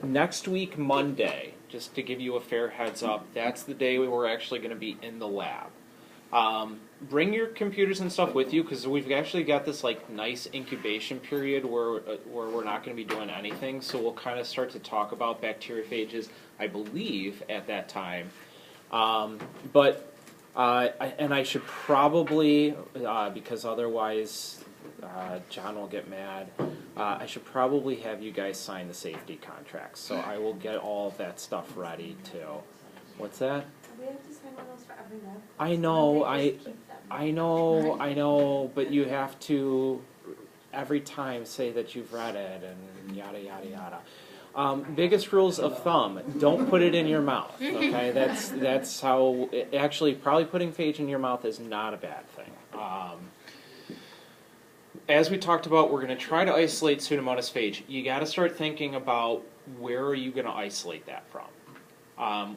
next week, Monday, just to give you a fair heads up, that's the day we're actually going to be in the lab. Bring your computers and stuff with you because we've actually got this like nice incubation period where we're not going to be doing anything. So we'll kind of start to talk about bacteriophages, I believe, at that time. I should probably, because otherwise John will get mad, I should probably have you guys sign the safety contracts. So I will get all of that stuff ready too. What's that? We have to sign one of those for every month. I know, I know, but you have to every time say that you've read it and yada yada yada. Biggest rules of thumb: don't put it in your mouth. Okay, that's how. Actually, probably putting phage in your mouth is not a bad thing. As we talked about, we're going to try to isolate Pseudomonas phage. You got to start thinking about where are you going to isolate that from.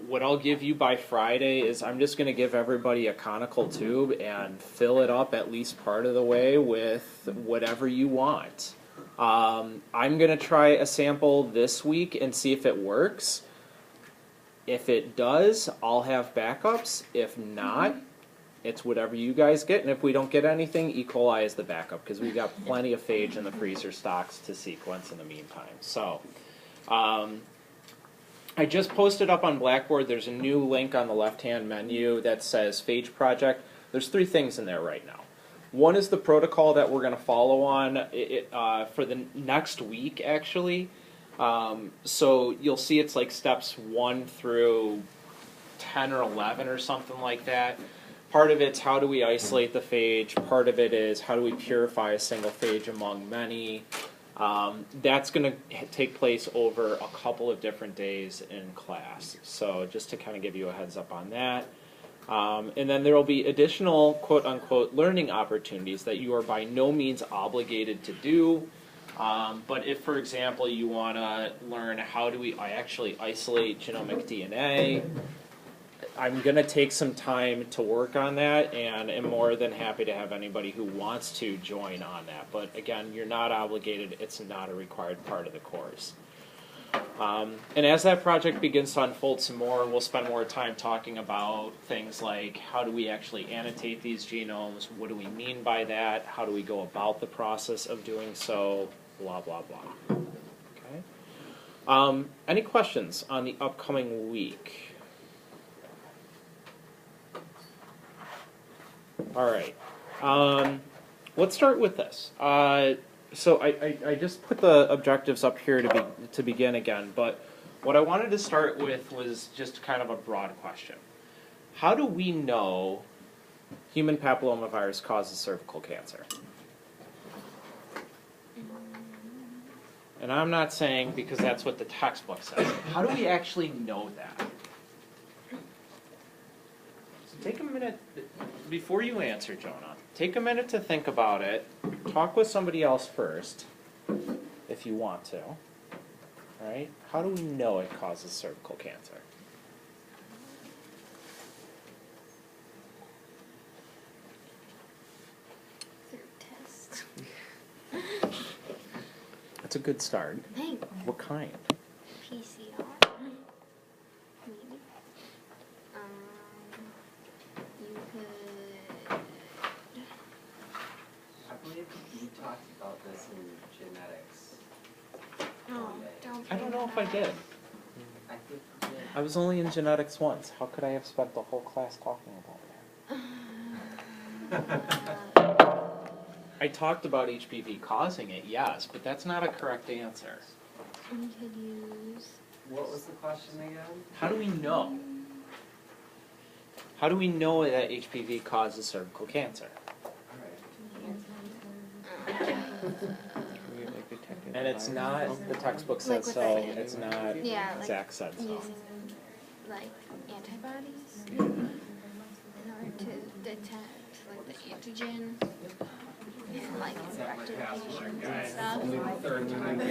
What I'll give you by Friday is I'm just going to give everybody a conical tube and fill it up at least part of the way with whatever you want. I'm going to try a sample this week and see if it works. If it does, I'll have backups. If not, it's whatever you guys get. And if we don't get anything, E. coli is the backup because we've got plenty of phage in the freezer stocks to sequence in the meantime. So, I just posted up on Blackboard, there's a new link on the left-hand menu that says Phage Project. There's 3 things in there right now. One is the protocol that we're going to follow on for the next week, actually. So you'll see it's like steps 1 through 10 or 11 or something like that. Part of it's how do we isolate the phage. Part of it is how do we purify a single phage among many. That's going to take place over a couple of different days in class. So just to kind of give you a heads up on that. And then there will be additional quote-unquote learning opportunities that you are by no means obligated to do. But if, for example, you want to learn how do we actually isolate genomic DNA, I'm going to take some time to work on that and am more than happy to have anybody who wants to join on that. But again, you're not obligated. It's not a required part of the course. And as that project begins to unfold some more, we'll spend more time talking about things like how do we actually annotate these genomes, what do we mean by that, how do we go about the process of doing so, blah, blah, blah. Okay. Any questions on the upcoming week? All right. Let's start with this. So I just put the objectives up here to begin again, but what I wanted to start with was just kind of a broad question. How do we know human papillomavirus causes cervical cancer? And I'm not saying because that's what the textbook says. How do we actually know that? Take a minute, before you answer, Jonah, take a minute to think about it. Talk with somebody else first, if you want to. All right? How do we know it causes cervical cancer? Through tests. That's a good start. Thank you. What kind? PCR. Maybe. You could. I believe you talked about this in genetics. Oh, don't. I don't know if I did. I think you did. I was only in genetics once. How could I have spent the whole class talking about that? I talked about HPV causing it, yes, but that's not a correct answer. You could use. What was the question again? How do we know? How do we know that HPV causes cervical cancer? And it's not, the textbook says so, it's not, Yeah, like Zach said so. using like antibodies in order to detect like the antigen and like infected patients and stuff. Third time.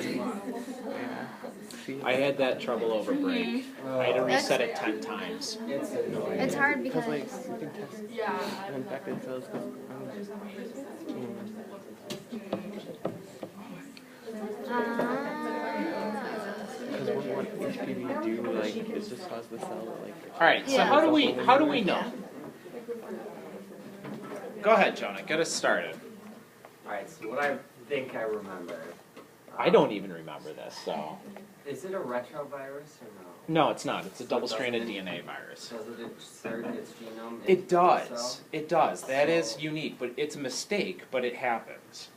I had that trouble over break. I had to reset it 10 times. It's hard because we can test infected cells. because what HPV do? Like, it just cause the cell like. All right. So Yeah. how do we know? Go ahead, Jonah. Get us started. Alright, so what I think I remember. I don't even remember this. So Is it a retrovirus or no? no, it's not. It's a So double-stranded doesn't DNA virus. Does it insert its genome into It the does. cell? It does. That is So- unique, but it's a mistake. But it happens.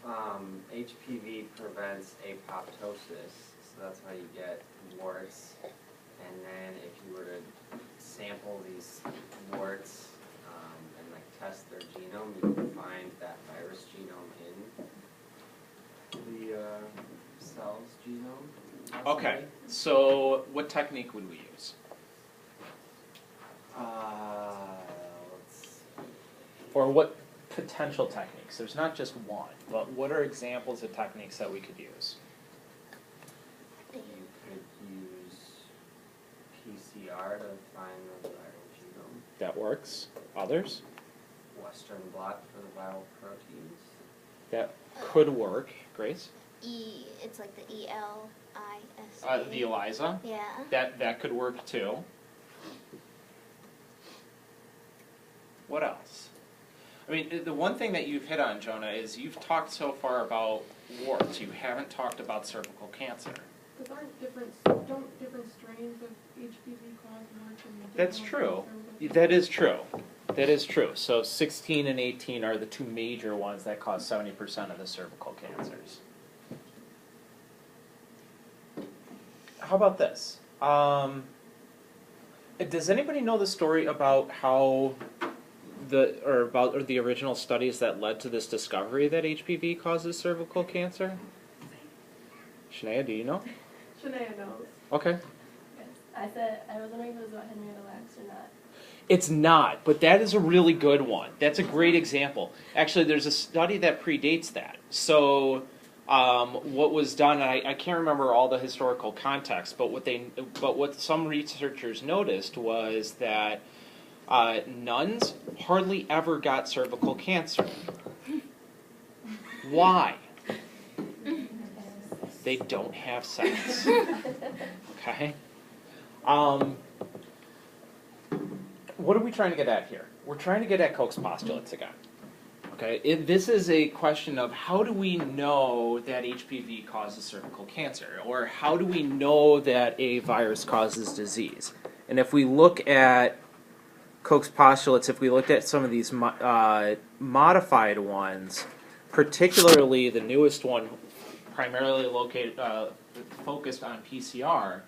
HPV prevents apoptosis, so that's how you get warts. And then if you were to sample these warts and like test their genome, you can find that virus genome in the cell's genome. Okay. possibly. So what technique would we use? Let's Or what potential techniques? There's not just one, but what are examples of techniques that we could use? You could use PCR to find the viral genome, That works. Others? Western blot for the viral proteins. That could work. Grace? It's like the ELISA. The ELISA? Yeah. That could work too. What else? I mean, the one thing that you've hit on, Jonah, is you've talked so far about warts. You haven't talked about cervical cancer. Because don't different strains of HPV cause warts and That's true. That is true. That is true. So 16 and 18 are the two major ones that cause 70% of the cervical cancers. How about this? Does anybody know the story about how about the original studies that led to this discovery that HPV causes cervical cancer? Shania, do you know? Shania knows. Okay. I said, I was wondering if it was about Henrietta Lacks or not. It's not, but that is a really good one. That's a great example. Actually, there's a study that predates that. So, what was done, and I can't remember all the historical context, but what some researchers noticed was that nuns hardly ever got cervical cancer. Why? They don't have sex. Okay? What are we trying to get at here? We're trying to get at Koch's postulates again. Okay? This is a question of how do we know that HPV causes cervical cancer? Or how do we know that a virus causes disease? And if we look at Koch's postulates, if we looked at some of these modified ones, particularly the newest one, primarily focused on PCR,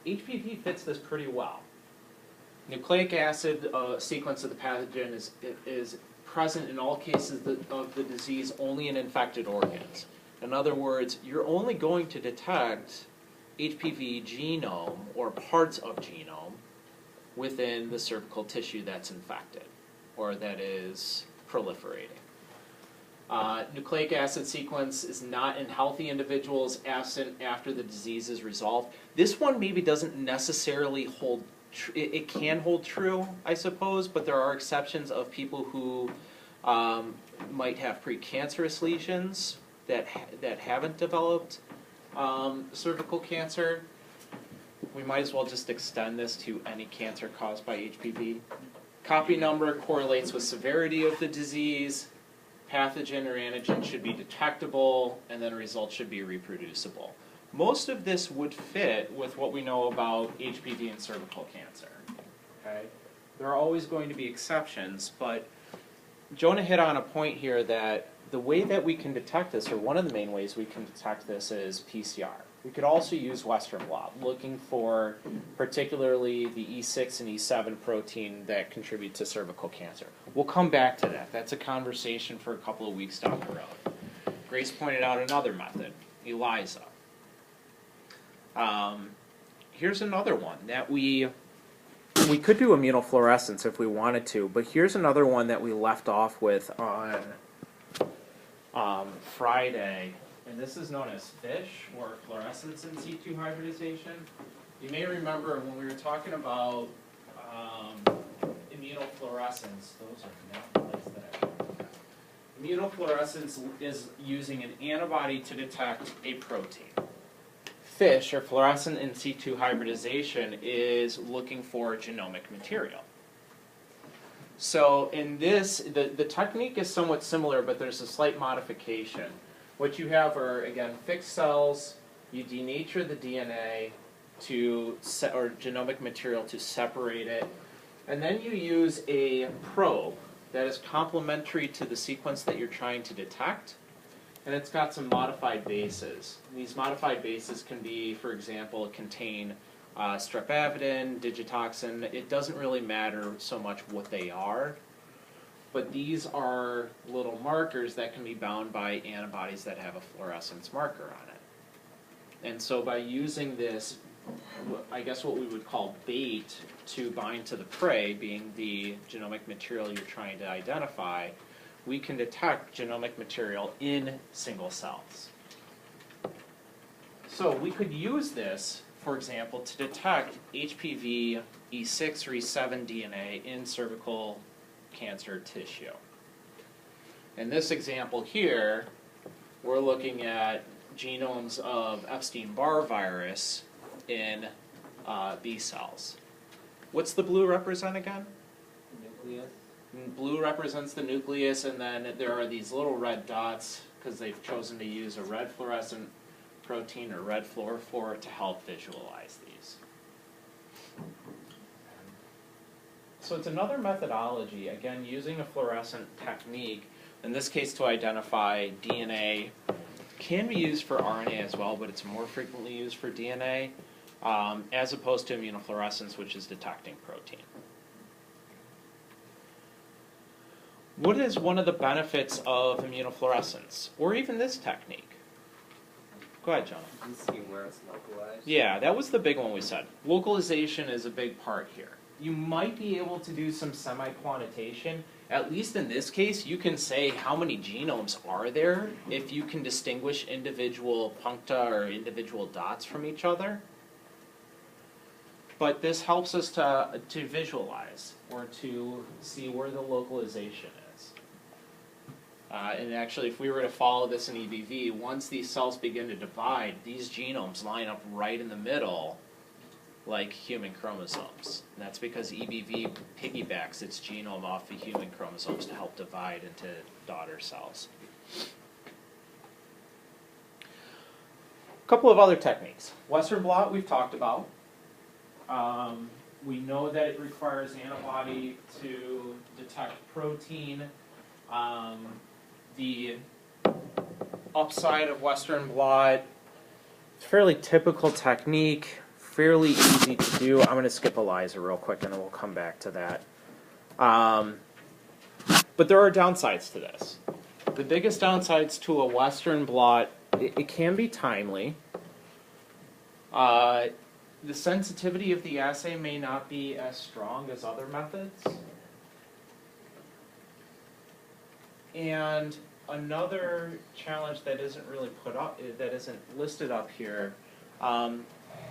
HPV fits this pretty well. Nucleic acid sequence of the pathogen is present in all cases of the disease only in infected organs. In other words, you're only going to detect HPV genome or parts of genome within the cervical tissue that's infected or that is proliferating. Nucleic acid sequence is not in healthy individuals absent after the disease is resolved. This one maybe doesn't necessarily hold it can hold true, I suppose, but there are exceptions of people who might have precancerous lesions that haven't developed cervical cancer. We might as well just extend this to any cancer caused by HPV. Copy number correlates with severity of the disease. Pathogen or antigen should be detectable, and then results should be reproducible. Most of this would fit with what we know about HPV and cervical cancer. Okay? There are always going to be exceptions, but Jonah hit on a point here that the way that we can detect this, or one of the main ways we can detect this, is PCR. We could also use Western blot, looking for particularly the E6 and E7 protein that contribute to cervical cancer. We'll come back to that. That's a conversation for a couple of weeks down the road. Grace pointed out another method, ELISA. Here's another one that we could do immunofluorescence if we wanted to, but here's another one that we left off with on Friday, and this is known as FISH, or fluorescence in situ hybridization. You may remember when we were talking about immunofluorescence, those are not the lights that I want to have. Immunofluorescence is using an antibody to detect a protein. FISH, or fluorescent in situ hybridization, is looking for genomic material. So in this, the technique is somewhat similar, but there's a slight modification. What you have are, again, fixed cells. You denature the DNA or genomic material to separate it. And then you use a probe that is complementary to the sequence that you're trying to detect. And it's got some modified bases. These modified bases can be, for example, contain strepavidin, digitoxin. It doesn't really matter so much what they are, but these are little markers that can be bound by antibodies that have a fluorescence marker on it. And so by using this, I guess what we would call bait to bind to the prey, being the genomic material you're trying to identify, we can detect genomic material in single cells. So we could use this, for example, to detect HPV E6 or E7 DNA in cervical cancer tissue. In this example here, we're looking at genomes of Epstein-Barr virus in B cells. What's the blue represent again? Nucleus. Blue represents the nucleus, and then there are these little red dots because they've chosen to use a red fluorescent protein or red fluorophore to help visualize these. So it's another methodology, again, using a fluorescent technique, in this case to identify DNA. Can be used for RNA as well, but it's more frequently used for DNA, as opposed to immunofluorescence, which is detecting protein. What is one of the benefits of immunofluorescence, or even this technique? Go ahead, Jonah. You can see where it's localized. Yeah, that was the big one we said. Localization is a big part here. You might be able to do some semi-quantitation. At least in this case, you can say how many genomes are there if you can distinguish individual puncta or individual dots from each other. But this helps us to visualize or to see where the localization is. And actually, if we were to follow this in EBV, once these cells begin to divide, these genomes line up right in the middle like human chromosomes. And that's because EBV piggybacks its genome off the human chromosomes to help divide into daughter cells. A couple of other techniques. Western blot we've talked about. We know that it requires antibody to detect protein. The upside of Western blot, fairly typical technique, fairly easy to do. I'm going to skip ELISA real quick and then we'll come back to that. But there are downsides to this. The biggest downsides to a Western blot, it can be timely. The sensitivity of the assay may not be as strong as other methods. And another challenge that isn't really put up, that isn't listed up here, I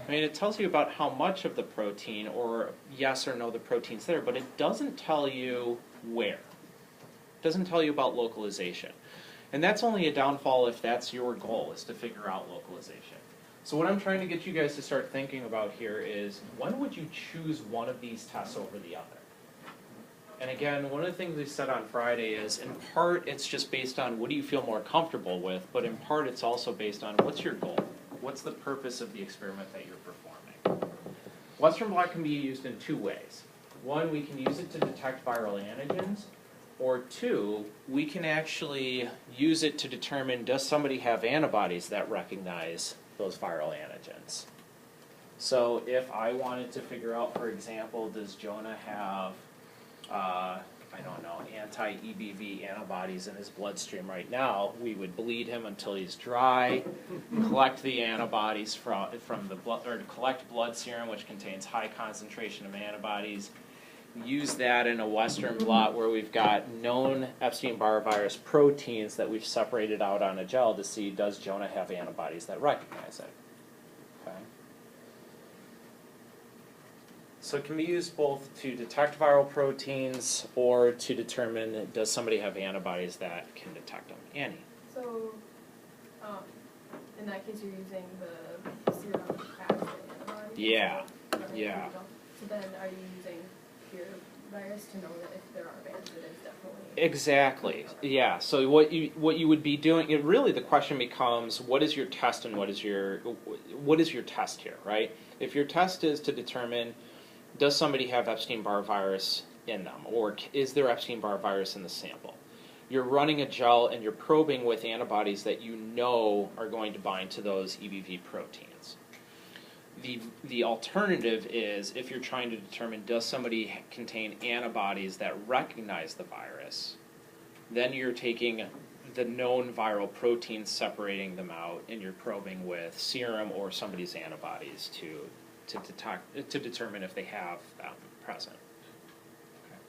mean, it tells you about how much of the protein, or yes or no, the protein's there, but it doesn't tell you where. It doesn't tell you about localization. And that's only a downfall if that's your goal, is to figure out localization. So what I'm trying to get you guys to start thinking about here is, when would you choose one of these tests over the other? And again, one of the things we said on Friday is, in part, it's just based on what do you feel more comfortable with, but in part, it's also based on what's your goal? What's the purpose of the experiment that you're performing? Western blot can be used in two ways. One, we can use it to detect viral antigens, or two, we can actually use it to determine, does somebody have antibodies that recognize those viral antigens? So if I wanted to figure out, for example, does Jonah have, I don't know, anti-EBV antibodies in his bloodstream right now, we would bleed him until he's dry, collect the antibodies from the blood, or collect blood serum, which contains high concentration of antibodies, use that in a Western blot where we've got known Epstein-Barr virus proteins that we've separated out on a gel to see, does Jonah have antibodies that recognize it? Okay. So it can be used both to detect viral proteins or to determine, does somebody have antibodies that can detect them? Annie? So, in that case, you're using the serum as the antibody? Yeah, Okay, yeah. So then are you using your virus to know that if there are variants, it is definitely... Exactly. Yeah. So what you would be doing, really the question becomes, what is your test and what is your test here, right? If your test is to determine, does somebody have Epstein-Barr virus in them, or is there Epstein-Barr virus in the sample? You're running a gel and you're probing with antibodies that you know are going to bind to those EBV proteins. The alternative is, if you're trying to determine does somebody contain antibodies that recognize the virus, then you're taking the known viral proteins, separating them out, and you're probing with serum or somebody's antibodies to determine if they have them present. Okay.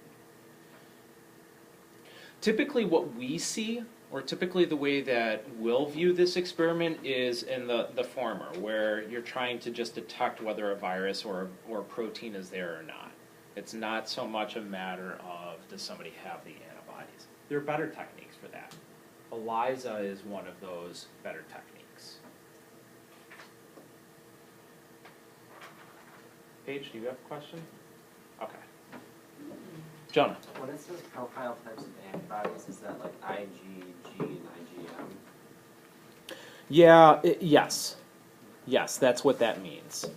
Typically what we see, or typically the way that we'll view this experiment, is in the former, where you're trying to just detect whether a virus or protein is there or not. It's not so much a matter of does somebody have the antibodies. There are better techniques for that. ELISA is one of those better techniques. Paige, do you have a question? Okay. Jonah. When it says profile types of antibodies, is that like IgG and IgM? Yeah, yes. Yes, that's what that means.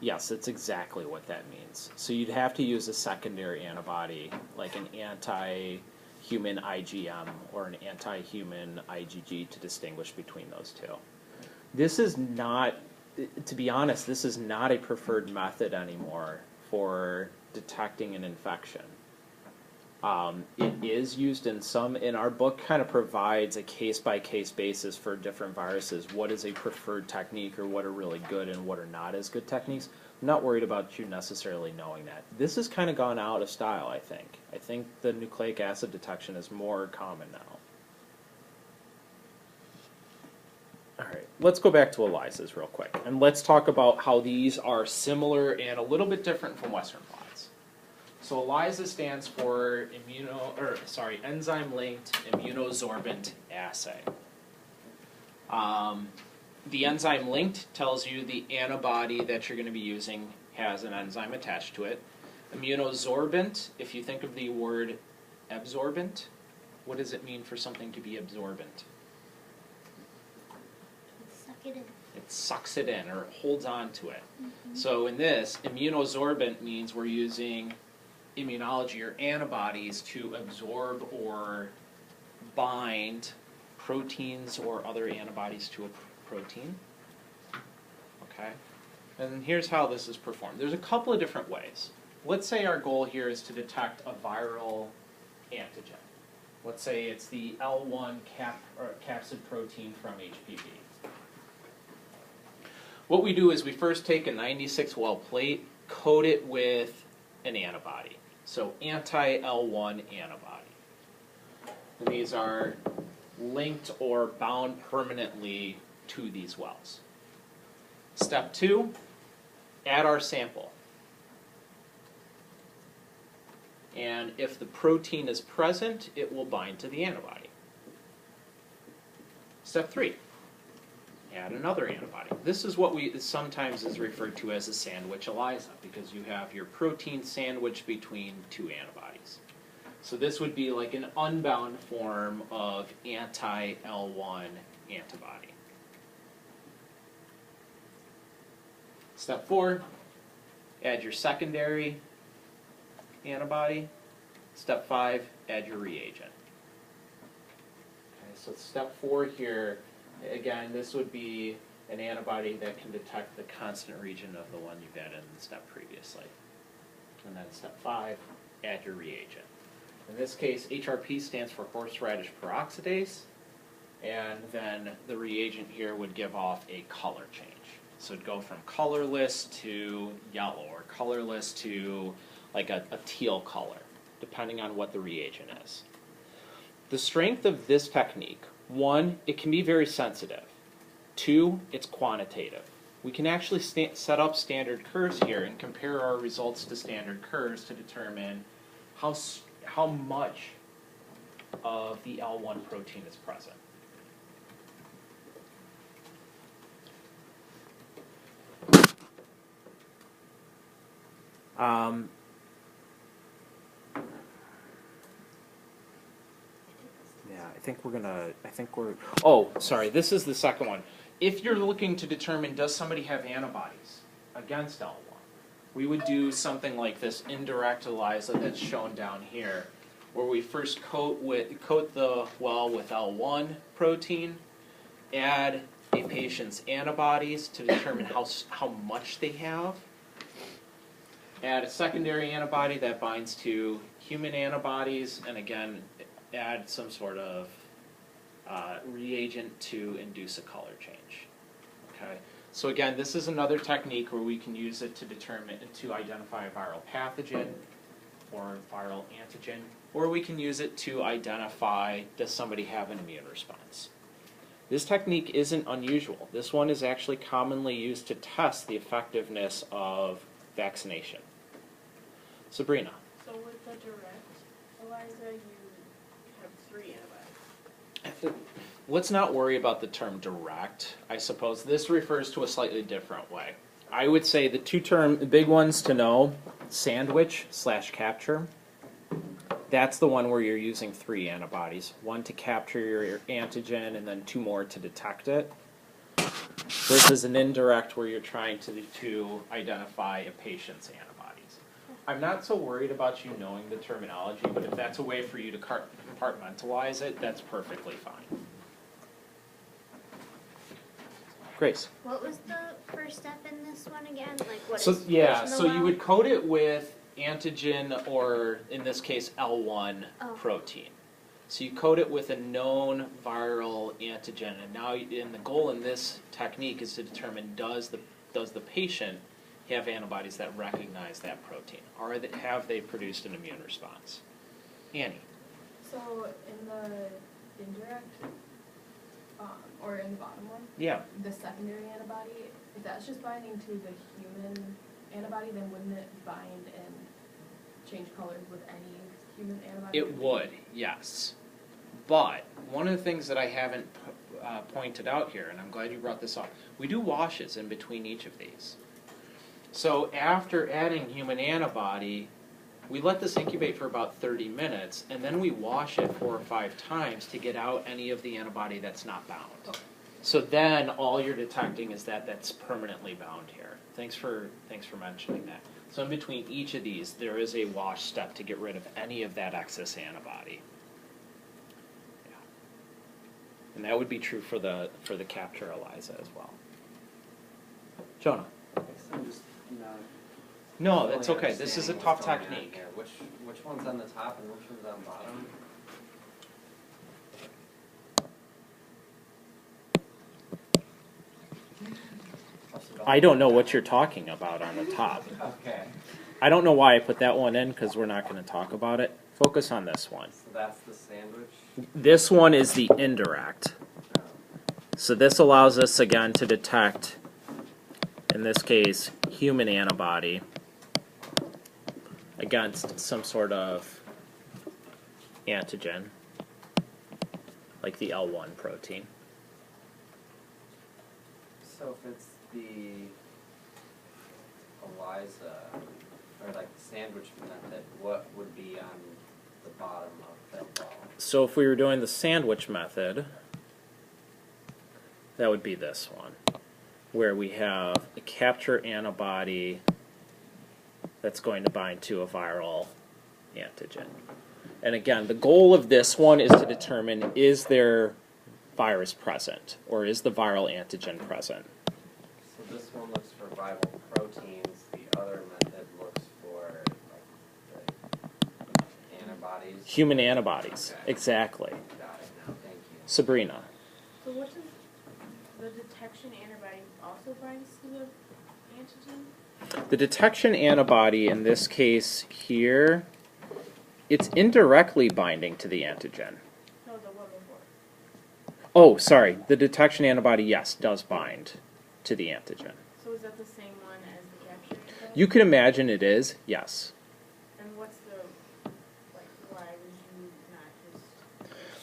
Yes, it's exactly what that means. So you'd have to use a secondary antibody, like an anti-human IgM or an anti-human IgG, to distinguish between those two. This is not, to be honest, this is not a preferred method anymore for detecting an infection. It is used in our book kind of provides a case-by-case basis for different viruses. What is a preferred technique, or what are really good and what are not as good techniques? I'm not worried about you necessarily knowing that. This has kind of gone out of style, I think. I think the nucleic acid detection is more common now. All right, let's go back to ELISAs real quick, and let's talk about how these are similar and a little bit different from Western blots. So ELISA stands for enzyme-linked immunosorbent assay. The enzyme-linked tells you the antibody that you're going to be using has an enzyme attached to it. Immunosorbent, if you think of the word absorbent, what does it mean for something to be absorbent? Suck it in. It sucks it in, or it holds on to it. Mm-hmm. So in this, immunosorbent means we're using immunology or antibodies to absorb or bind proteins or other antibodies to a protein. Okay? And here's how this is performed. There's a couple of different ways. Let's say our goal here is to detect a viral antigen. Let's say it's the L1 capsid protein from HPV. What we do is we first take a 96-well plate, coat it with an antibody. So anti-L1 antibody. And these are linked or bound permanently to these wells. Step 2, add our sample. And if the protein is present, it will bind to the antibody. Step 3, add another antibody. This is what sometimes is referred to as a sandwich ELISA, because you have your protein sandwiched between two antibodies. So this would be like an unbound form of anti-L1 antibody. Step 4, add your secondary antibody. Step 5, add your reagent. Okay, so step 4 here, again, this would be an antibody that can detect the constant region of the one you've added in the step previously. And then step 5, add your reagent. In this case, HRP stands for horseradish peroxidase, and then the reagent here would give off a color change. So it'd go from colorless to yellow, or colorless to like a teal color, depending on what the reagent is. The strength of this technique: 1, it can be very sensitive. 2, it's quantitative. We can actually set up standard curves here and compare our results to standard curves to determine how much of the L1 protein is present. Yeah, oh, sorry, this is the second one. If you're looking to determine does somebody have antibodies against L1, we would do something like this indirect ELISA that's shown down here, where we first coat the well with L1 protein, add a patient's antibodies to determine how much they have, add a secondary antibody that binds to human antibodies, and again, add some sort of reagent to induce a color change. Okay. So again, this is another technique where we can use it to identify a viral pathogen or viral antigen, or we can use it to identify does somebody have an immune response. This technique isn't unusual. This one is actually commonly used to test the effectiveness of vaccination. Sabrina. So with the direct ELISA, you have 3 antibodies. Let's not worry about the term direct, I suppose. This refers to a slightly different way. I would say the the big ones to know, sandwich/capture. That's the one where you're using 3 antibodies. 1 to capture your antigen and then 2 more to detect it. Versus an indirect where you're trying to identify a patient's antibodies. I'm not so worried about you knowing the terminology, but if that's a way for you to compartmentalize it, that's perfectly fine. Grace. What was the first step in this one again? Like what So is yeah, pushing the so you well? would coat it with antigen, or in this case L1 Oh. protein. So you coat it with a known viral antigen, and now the goal in this technique is to determine does the patient have antibodies that recognize that protein, or have they produced an immune response? Annie. So in the indirect, or in the bottom one, Yeah. the secondary antibody, if that's just binding to the human antibody, then wouldn't it bind and change colors with any human antibody? It would, yes. But one of the things that I haven't pointed out here, and I'm glad you brought this up, we do washes in between each of these. So after adding human antibody, we let this incubate for about 30 minutes, and then we wash it 4 or 5 times to get out any of the antibody that's not bound. Okay. So then all you're detecting is that's permanently bound here. Thanks for mentioning that. So in between each of these, there is a wash step to get rid of any of that excess antibody. Yeah. And that would be true for the capture ELISA as well. Jonah. I guess I'm just not No, that's fully okay. This is a understanding tough what's going on technique. here. Which one's on the top and which one's on bottom? I don't know what you're talking about on the top. Okay, I don't know why I put that one in because we're not going to talk about it. Focus on this one. so that's the sandwich. This one is the indirect. So this allows us again to detect, in this case, human antibody against some sort of antigen, like the L1 protein. So if it's the ELISA, or like the sandwich method, what would be on the bottom of that ball? So if we were doing the sandwich method, that would be this one, where we have a capture antibody that's going to bind to a viral antigen. And again, the goal of this one is to determine, is there virus present, or is the viral antigen present? So this one looks for viral proteins, the other method looks for like the antibodies. Human antibodies, Okay. exactly. Got it now, thank you. Sabrina. So what does the detection antibody also binds to the antigen? The detection antibody, in this case here, it's indirectly binding to the antigen. No, the one before. Oh, sorry. The detection antibody, yes, does bind to the antigen. So is that the same one as the capture antibody? You could imagine it is, yes. And what's the, like, why would you not just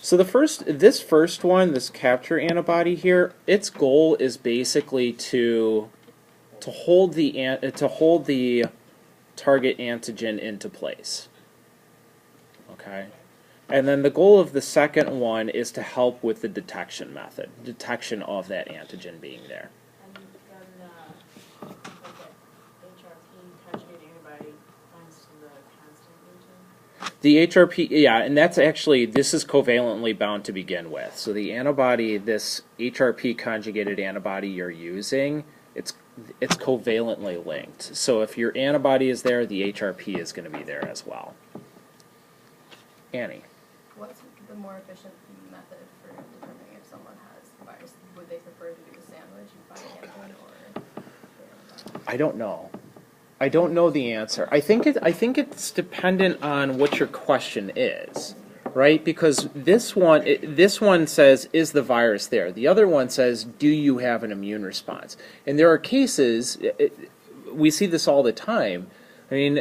So this first one, this capture antibody here, its goal is basically to hold the target antigen into place. Okay, and then the goal of the second one is to help with the detection method, detection of that antigen being there. And then, like that HRP conjugated antibody binds to the constant agent. The HRP, yeah, and that's actually, this is covalently bound to begin with. So the antibody, this HRP conjugated antibody you're using, it's covalently linked. So if your antibody is there, the HRP is going to be there as well. Annie. What's the more efficient method for determining if someone has the virus? Would they prefer to do a sandwich and find antigen, or? I don't know. I don't know the answer. I think it's dependent on what your question is, right? Because this one says, is the virus there? The other one says, do you have an immune response? And there are cases, we see this all the time. I mean,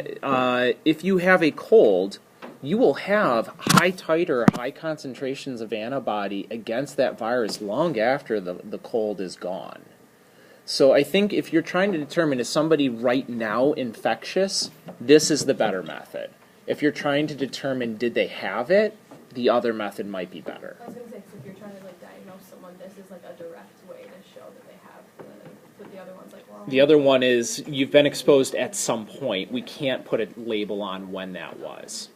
if you have a cold, you will have high titer, high concentrations of antibody against that virus long after the cold is gone. So I think if you're trying to determine is somebody right now infectious, this is the better method. If you're trying to determine did they have it, the other method might be better. I was going to say, 'cause if you're trying to like diagnose someone, this is like a direct way to show that they have but the other one's like, well. The other one is you've been exposed at some point. We can't put a label on when that was.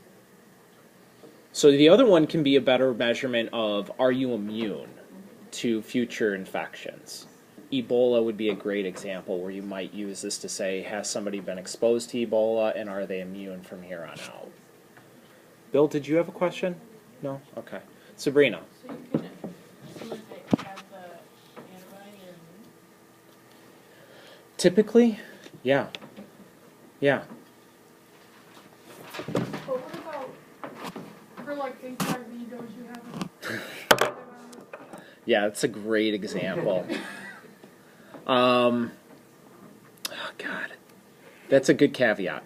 So the other one can be a better measurement of, are you immune to future infections? Ebola would be a great example where you might use this to say, has somebody been exposed to Ebola and are they immune from here on out? Bill, did you have a question? No? Okay. Sabrina. So you can see if they have the antibody or Typically, yeah. Yeah. But what about for like HIV, don't you have Yeah, it's a great example. Oh, God. That's a good caveat.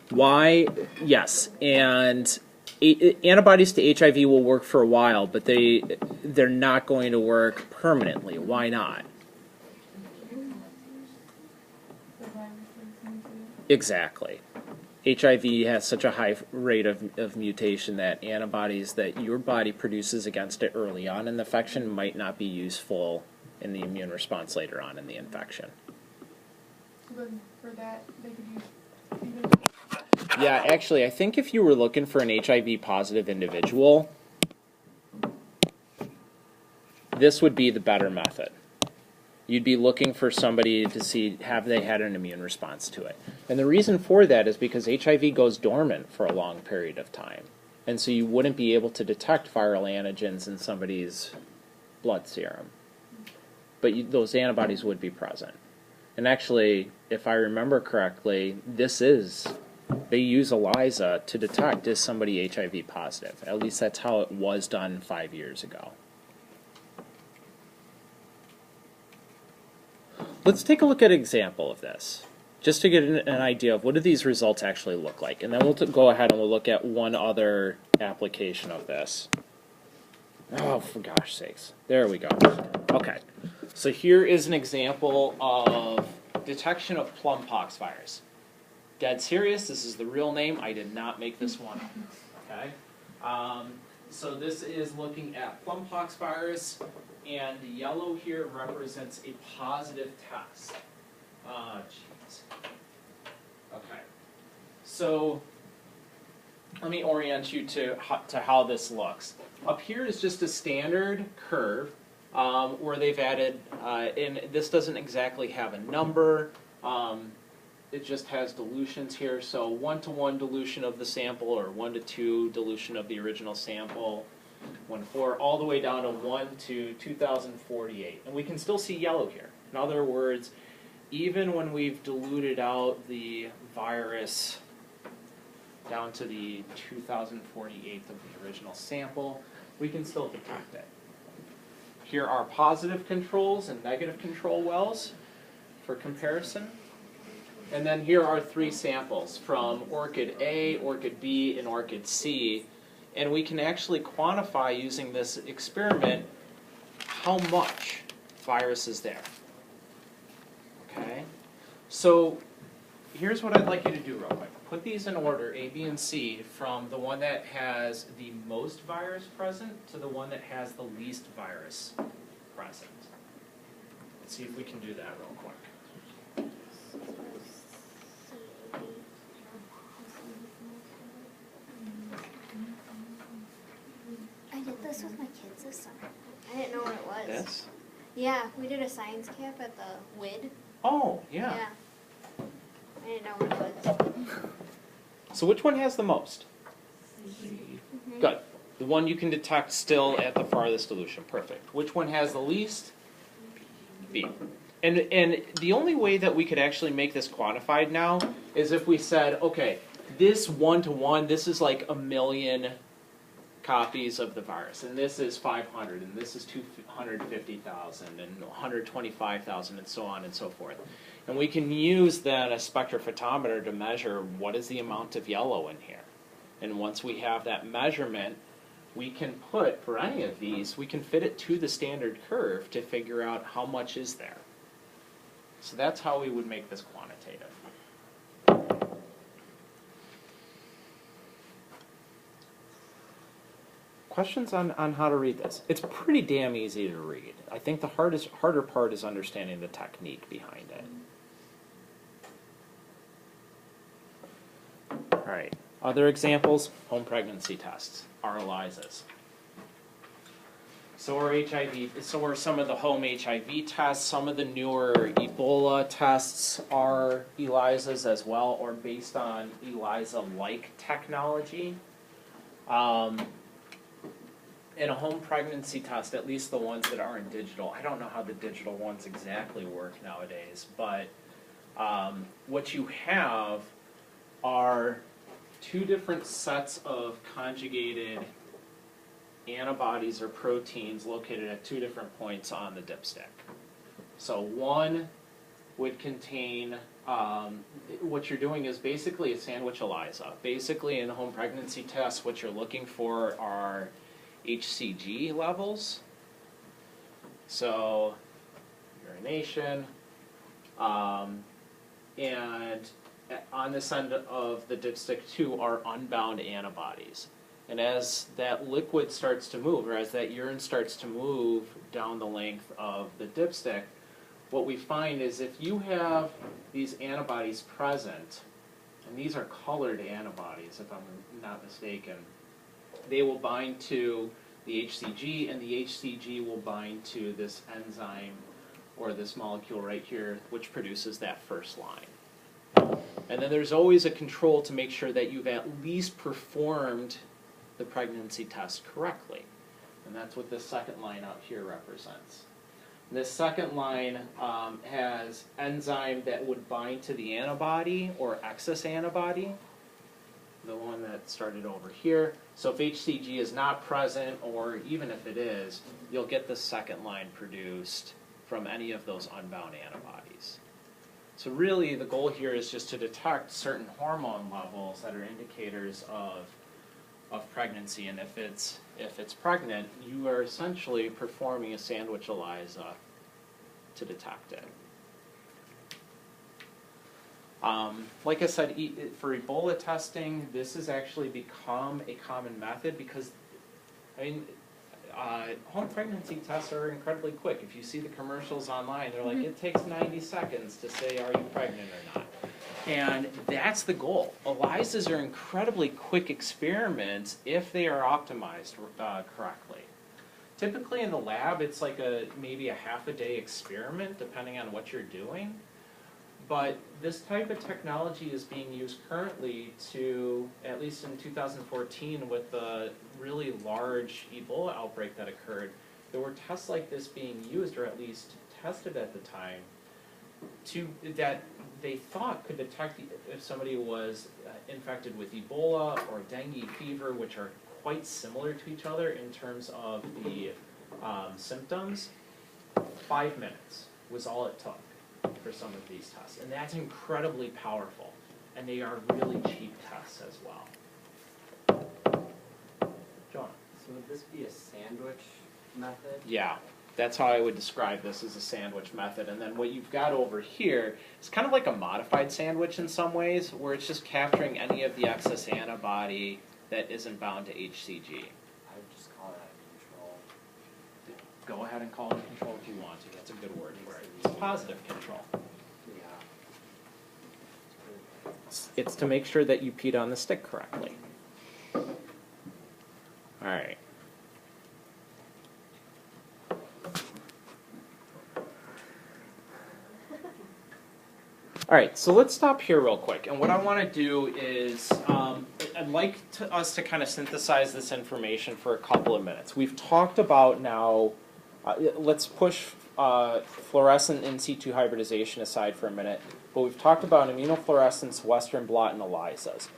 Why? Yes, and antibodies to HIV will work for a while, but they're not going to work permanently. Why not? the virus mutated? Exactly. HIV has such a high rate of mutation that antibodies that your body produces against it early on in the infection might not be useful in the immune response later on in the infection. So then for that, they could use even Yeah, actually, I think if you were looking for an HIV positive individual, this would be the better method. You'd be looking for somebody to see, have they had an immune response to it? And the reason for that is because HIV goes dormant for a long period of time. And so you wouldn't be able to detect viral antigens in somebody's blood serum. But those antibodies would be present. And actually, if I remember correctly, they use ELISA to detect is somebody HIV positive. At least that's how it was done 5 years ago. Let's take a look at an example of this, just to get an idea of what do these results actually look like. And then we'll go ahead and we'll look at one other application of this. Oh, for gosh sakes. There we go. Okay. So here is an example of detection of plumpox virus. Dead serious. This is the real name. I did not make this one up. Okay. So this is looking at plumpox virus, and the yellow here represents a positive test. Jeez. Okay. So let me orient you to how this looks. Up here is just a standard curve where they've added, and this doesn't exactly have a number. It just has dilutions here, so 1-to-1 dilution of the sample, or 1-to-2 dilution of the original sample, 1-to-4, all the way down to 1 to 2048. And we can still see yellow here. In other words, even when we've diluted out the virus down to the 2048 of the original sample, we can still detect it. Here are positive controls and negative control wells for comparison. And then here are 3 samples from ORCID A, ORCID B, and ORCID C. and we can actually quantify using this experiment how much virus is there. Okay? So here's what I'd like you to do real quick. Put these in order, A, B, and C, from the one that has the most virus present to the one that has the least virus present. Let's see if we can do that real quick. I did this with my kids this summer. I didn't know what it was. This? Yeah, we did a science camp at the WID. Oh, yeah. I didn't know what it was. So which one has the most? Mhm. Good. The one you can detect still at the farthest dilution. Perfect. Which one has the least? B. And the only way that we could actually make this quantified now is if we said, okay, this 1-to-1, this is like 1,000,000 copies of the virus, and this is 500, and this is 250,000, and 125,000, and so on and so forth. And we can use then a spectrophotometer to measure what is the amount of yellow in here. And once we have that measurement, we can put, for any of these, we can fit it to the standard curve to figure out how much is there. So that's how we would make this quantitative. Questions on how to read this? It's pretty damn easy to read. I think the harder part is understanding the technique behind it. All right. Other examples, home pregnancy tests, are ELISAs. So are some of the home HIV tests. Some of the newer Ebola tests are ELISAs as well, or based on ELISA-like technology. In a home pregnancy test, at least the ones that aren't digital, I don't know how the digital ones exactly work nowadays, but what you have are two different sets of conjugated antibodies or proteins located at two different points on the dipstick. So one would contain, what you're doing is basically a sandwich ELISA. Basically in a home pregnancy test, what you're looking for are HCG levels, so urination, and on this end of the dipstick too are unbound antibodies. And as that liquid starts to move, or as that urine starts to move down the length of the dipstick, what we find is if you have these antibodies present, and these are colored antibodies if I'm not mistaken, they will bind to the HCG, and the HCG will bind to this enzyme or this molecule right here, which produces that first line. And then there's always a control to make sure that you've at least performed the pregnancy test correctly. And that's what this second line out here represents. This second line has enzyme that would bind to the antibody or excess antibody, the one that started over here. So if HCG is not present, or even if it is, you'll get the second line produced from any of those unbound antibodies. So really the goal here is just to detect certain hormone levels that are indicators of pregnancy, and if it's pregnant, you are essentially performing a sandwich ELISA to detect it. Like I said, for Ebola testing, this has actually become a common method because, I mean, home pregnancy tests are incredibly quick. If you see the commercials online, they're like, it takes 90 seconds to say, are you pregnant or not? And that's the goal. ELISAs are incredibly quick experiments if they are optimized correctly. Typically in the lab, it's like maybe a half a day experiment, depending on what you're doing. But this type of technology is being used currently to, at least in 2014 with the really large Ebola outbreak that occurred, there were tests like this being used, or at least tested at the time, that they thought could detect if somebody was infected with Ebola or dengue fever, which are quite similar to each other in terms of the symptoms. 5 minutes was all it took for some of these tests, and that's incredibly powerful, and they are really cheap tests as well. So would this be a sandwich method? Yeah, that's how I would describe this as a sandwich method. And then what you've got over here is kind of like a modified sandwich in some ways, where it's just capturing any of the excess antibody that isn't bound to HCG. I would just call that control. Go ahead and call it control if you want to. That's a good word for it. It's positive control. Yeah. It's to make sure that you peed on the stick correctly. All right. All right, so let's stop here real quick. And what I want to do is, I'd like us to kind of synthesize this information for a couple of minutes. We've talked about now, let's push fluorescent in situ hybridization aside for a minute, but we've talked about immunofluorescence, Western blot, and ELISAs.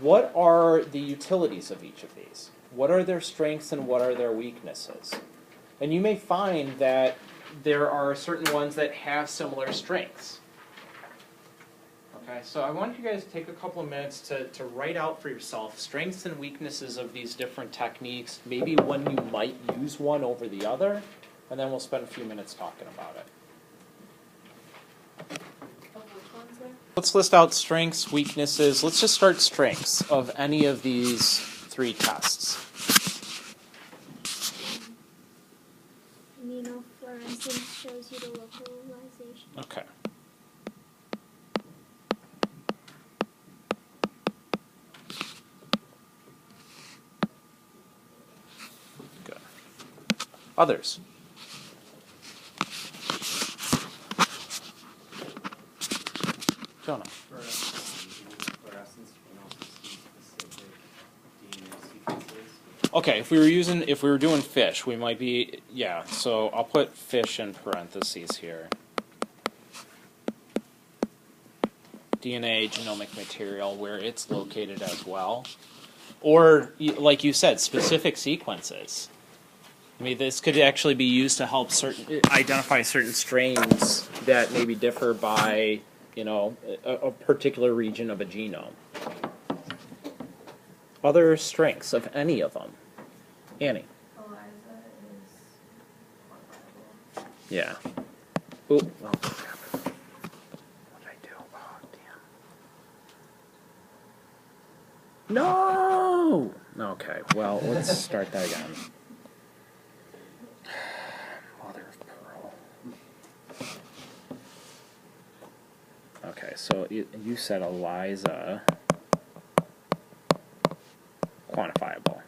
What are the utilities of each of these? What are their strengths and what are their weaknesses? And you may find that there are certain ones that have similar strengths. Okay, so I want you guys to take a couple of minutes to write out for yourself strengths and weaknesses of these different techniques, maybe when you might use one over the other, and then we'll spend a few minutes talking about it. Of which ones there? Let's list out strengths, weaknesses. Let's just start strengths of any of these three tests. Immunofluorescence shows you the localization. Okay. Good. Others? Jonah? For fluorescence, you can also see specific DNA sequences. Okay, if we were doing fish, we might be, yeah, so I'll put fish in parentheses here. DNA, genomic material, where it's located as well. Or, like you said, specific sequences. I mean, this could actually be used to help identify certain strains that maybe differ by, a particular region of a genome. Other strengths of any of them? Annie? ELISA is quantifiable. Yeah. Ooh. Oh, crap. What did I do? Oh, damn. No! Okay, well, let's start that again. Mother of pearl. Okay, so you said ELISA. Quantifiable.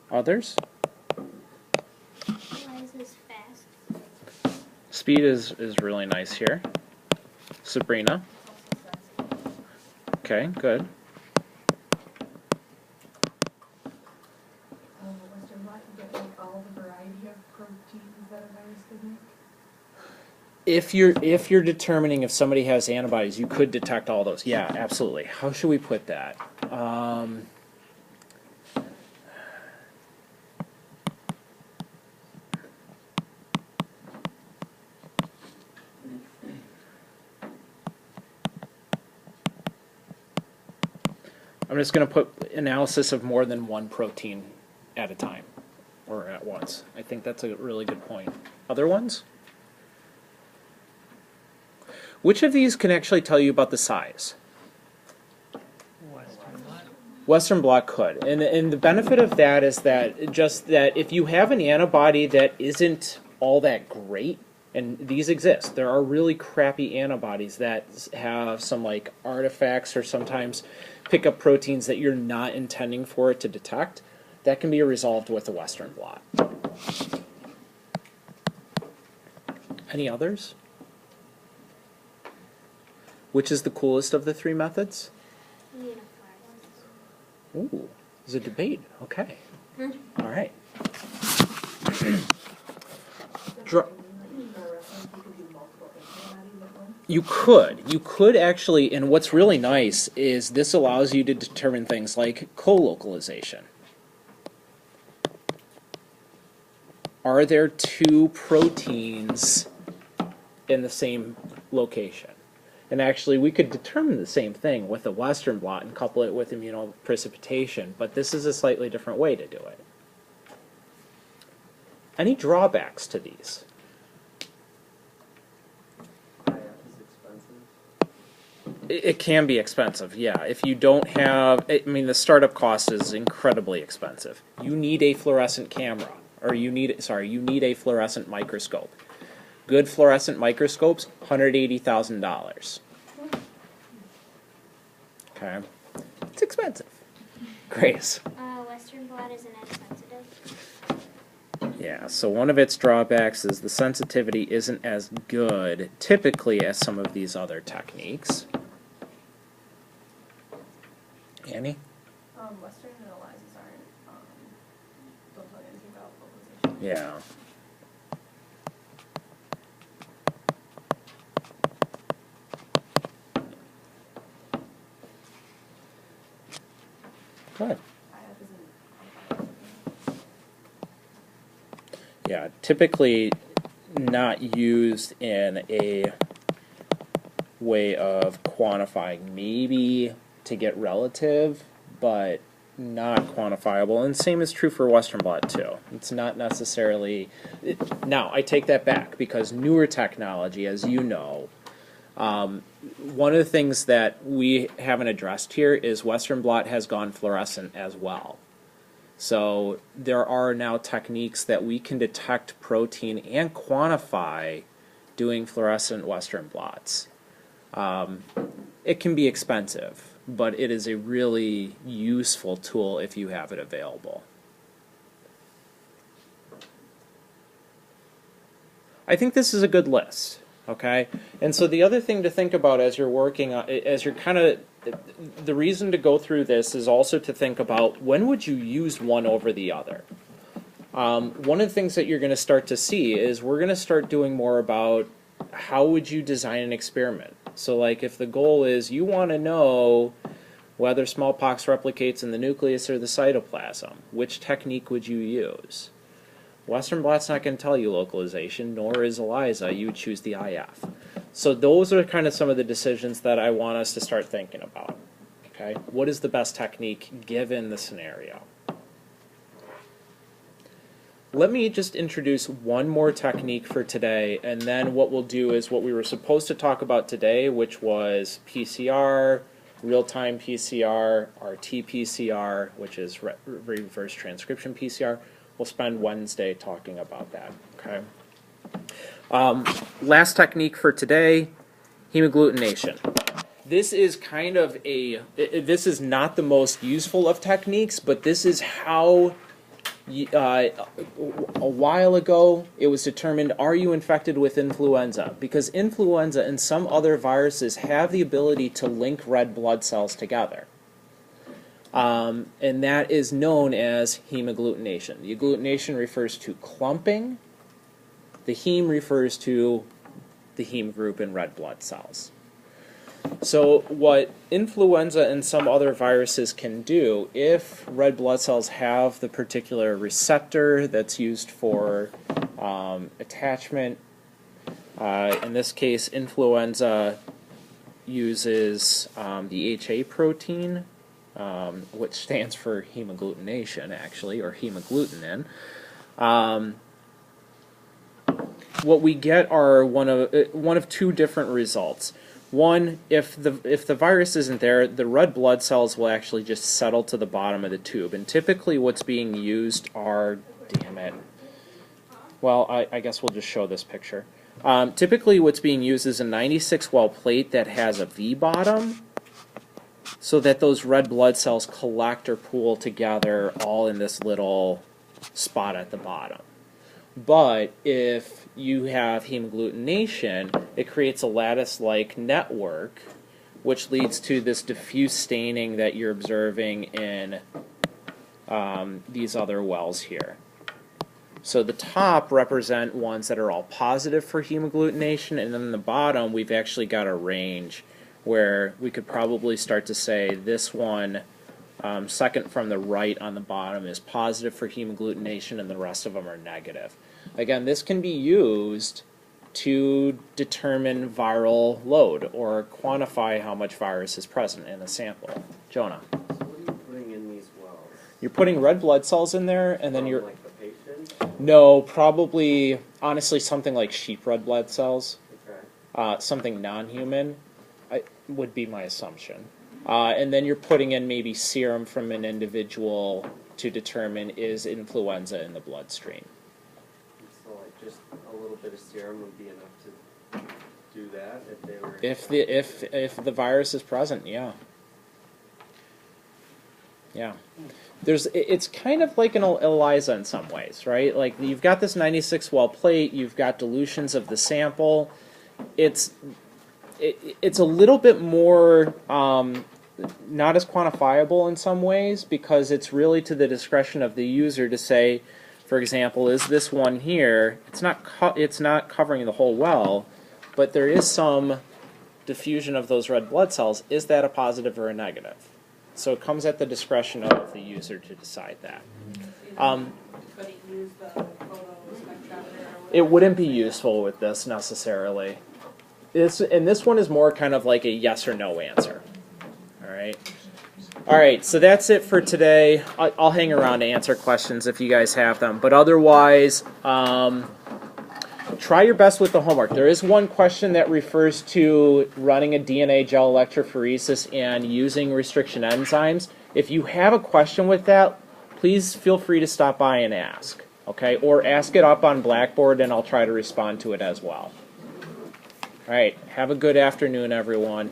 Others? ELISA's fast. Speed is really nice here. Sabrina? It's also sensitive. Okay, good. Western blot, you get like all the variety of proteins that a virus could make. If you're determining if somebody has antibodies, you could detect all those. Yeah, absolutely. How should we put that? I'm just going to put analysis of more than one protein at a time or at once. I think that's a really good point. Other ones? Which of these can actually tell you about the size? Western blot could. And the benefit of that is that if you have an antibody that isn't all that great, and these exist, there are really crappy antibodies that have some like artifacts or sometimes pick up proteins that you're not intending for it to detect, that can be resolved with a Western blot. Any others? Which is the coolest of the three methods? Immunofluorescence. Ooh, there's a debate. Okay. All right. Dr- You could actually, and what's really nice is this allows you to determine things like co-localization. Are there two proteins in the same location. And actually, we could determine the same thing with a Western blot and couple it with immunoprecipitation, but this is a slightly different way to do it. Any drawbacks to these? IF is expensive. It can be expensive, yeah. If you don't have, I mean, the startup cost is incredibly expensive. You need a fluorescent camera, or you need a fluorescent microscope. Good fluorescent microscopes, $180,000. Okay, it's expensive. Grace. Western blot isn't as sensitive. Yeah, so one of its drawbacks is the sensitivity isn't as good, typically, as some of these other techniques. Annie? Western and ELISAs aren't, don't tell you anything about localization. Yeah. Go ahead. IF isn't. Yeah, typically not used in a way of quantifying, maybe to get relative, but not quantifiable. And same is true for Western blot too. It's not necessarily. Now, I take that back because newer technology, as you know, one of the things that we haven't addressed here is Western blot has gone fluorescent as well. So there are now techniques that we can detect protein and quantify doing fluorescent Western blots. It can be expensive, but it is a really useful tool if you have it available. I think this is a good list, okay? And so the other thing to think about as you're working on, as you're kind of, the reason to go through this is also to think about when would you use one over the other. One of the things that you're going to start to see is we're going to start doing more about how would you design an experiment. So like if the goal is you want to know whether smallpox replicates in the nucleus or the cytoplasm, which technique would you use? Western blot's not going to tell you localization, nor is ELISA. You would choose the IF. So those are kind of some of the decisions that I want us to start thinking about. Okay, what is the best technique given the scenario? Let me just introduce one more technique for today, and then what we'll do is what we were supposed to talk about today, which was PCR, real-time PCR, RT-PCR, which is reverse transcription PCR. We'll spend Wednesday talking about that, okay? Last technique for today, hemagglutination. This is kind of this is not the most useful of techniques, but this is how, a while ago, it was determined, are you infected with influenza? Because influenza and some other viruses have the ability to link red blood cells together. And that is known as hemagglutination. The agglutination refers to clumping. The heme refers to the heme group in red blood cells. So what influenza and some other viruses can do, if red blood cells have the particular receptor that's used for attachment, in this case influenza uses the HA protein, which stands for hemagglutination actually, or hemagglutinin. What we get are one of two different results. One, if the virus isn't there, the red blood cells will actually just settle to the bottom of the tube. And typically what's being used are, damn it, well, I guess we'll just show this picture. Typically what's being used is a 96 well plate that has a V bottom, so that those red blood cells collect or pool together all in this little spot at the bottom. But if you have hemagglutination, it creates a lattice-like network, which leads to this diffuse staining that you're observing in these other wells here. So the top represent ones that are all positive for hemagglutination, and then the bottom we've actually got a range where we could probably start to say this one, second from the right on the bottom, is positive for hemagglutination and the rest of them are negative. Again, this can be used to determine viral load or quantify how much virus is present in a sample. Jonah, So what are you putting in these wells? you're putting red blood cells in there, and then From, you're like the patient? no, probably honestly something like sheep red blood cells, Okay. something non-human, would be my assumption. And then you're putting in maybe serum from an individual to determine is influenza in the bloodstream. And so like just a little bit of serum would be enough to do that if they were. If the virus is present, yeah. Yeah. It's kind of like an ELISA in some ways, right? Like you've got this 96 well plate, you've got dilutions of the sample. It's a little bit more not as quantifiable in some ways because it's really to the discretion of the user to say, for example, is this one here? It's not covering the whole well, but there is some diffusion of those red blood cells. Is that a positive or a negative? So it comes at the discretion of the user to decide that. But he used the photo spectrometer or whatever. It wouldn't be useful with this necessarily. And this one is more kind of like a yes or no answer. All right, so that's it for today. I'll hang around to answer questions if you guys have them. But otherwise, try your best with the homework. There is one question that refers to running a DNA gel electrophoresis and using restriction enzymes. If you have a question with that, please feel free to stop by and ask. Okay, or ask it up on Blackboard and I'll try to respond to it as well. All right, have a good afternoon, everyone.